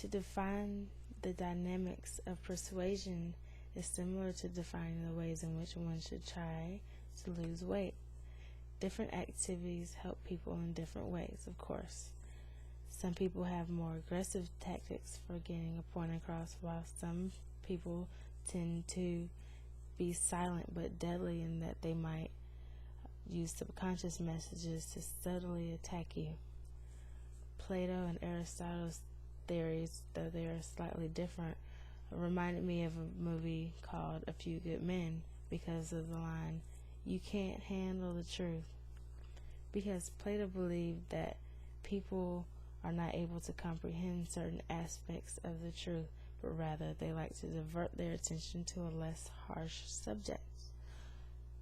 To define the dynamics of persuasion is similar to defining the ways in which one should try to lose weight. Different activities help people in different ways, of course. Some people have more aggressive tactics for getting a point across, while some people tend to be silent but deadly in that they might use subconscious messages to subtly attack you. Plato and Aristotle's theories, though they are slightly different, reminded me of a movie called A Few Good Men because of the line, "You can't handle the truth." Because Plato believed that people are not able to comprehend certain aspects of the truth, but rather they like to divert their attention to a less harsh subject.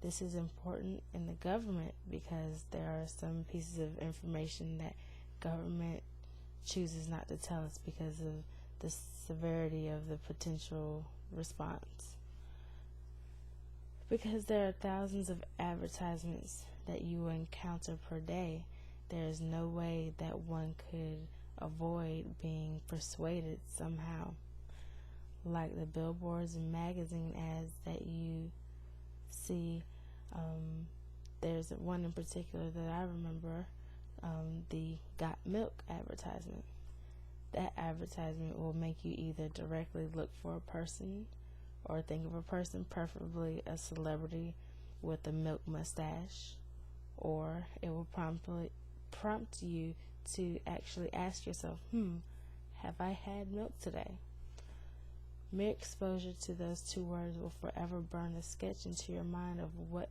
This is important in the government because there are some pieces of information that government chooses not to tell us because of the severity of the potential response. Because there are thousands of advertisements that you will encounter per day, there is no way that one could avoid being persuaded somehow. Like the billboards and magazine ads that you see, there's one in particular that I remember, the Got Milk advertisement. That advertisement will make you either directly look for a person or think of a person, preferably a celebrity with a milk mustache, or it will prompt you to actually ask yourself, have I had milk today? Mere exposure to those two words will forever burn a sketch into your mind of what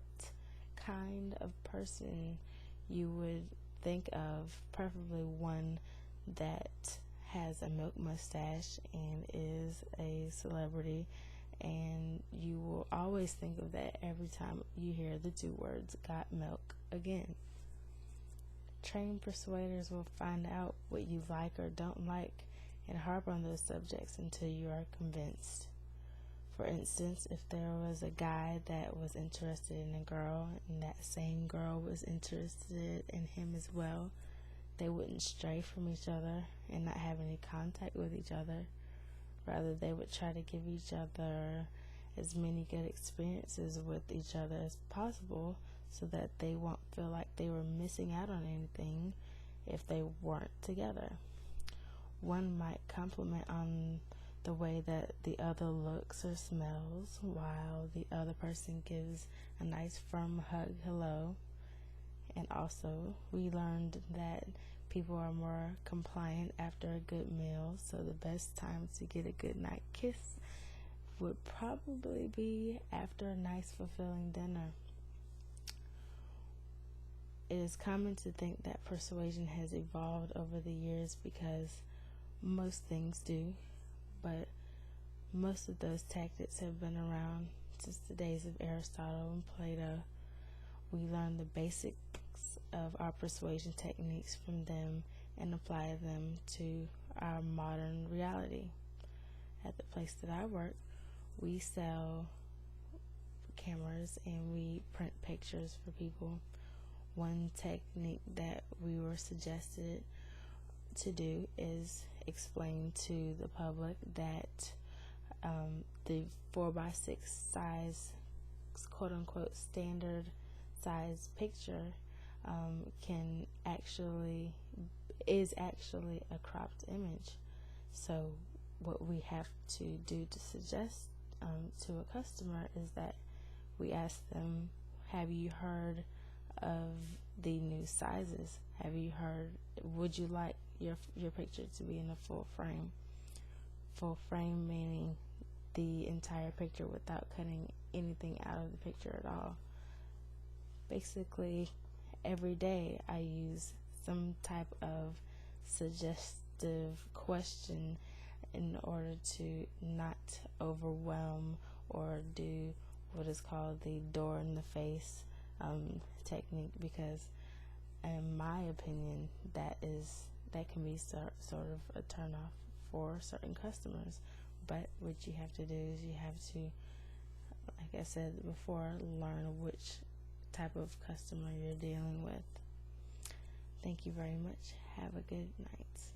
kind of person you would think of, preferably one that has a milk mustache and is a celebrity, and you will always think of that every time you hear the two words "got milk" again. Trained persuaders will find out what you like or don't like and harp on those subjects until you are convinced. For instance, if there was a guy that was interested in a girl and that same girl was interested in him as well, they wouldn't stray from each other and not have any contact with each other. Rather, they would try to give each other as many good experiences with each other as possible so that they won't feel like they were missing out on anything if they weren't together. One might compliment on the way that the other looks or smells, while the other person gives a nice firm hug hello. And also, we learned that people are more compliant after a good meal, so the best time to get a good night kiss would probably be after a nice, fulfilling dinner. It is common to think that persuasion has evolved over the years because most things do, but most of those tactics have been around since the days of Aristotle and Plato. We learn the basics of our persuasion techniques from them and apply them to our modern reality. At the place that I work, we sell cameras and we print pictures for people. One technique that we were suggested to do is explain to the public that the 4x6 size, quote-unquote, standard size picture is actually a cropped image. So what we have to do to suggest to a customer is that we ask them, have you heard of the new sizes? Would you like your picture to be in a full frame? Full frame meaning the entire picture without cutting anything out of the picture at all. Basically, every day I use some type of suggestive question in order to not overwhelm or do what is called the door in the face technique, because in my opinion that can be sort of a turnoff for certain customers. But what you have to do is you have to, like I said before, learn which type of customer you're dealing with. Thank you very much. Have a good night.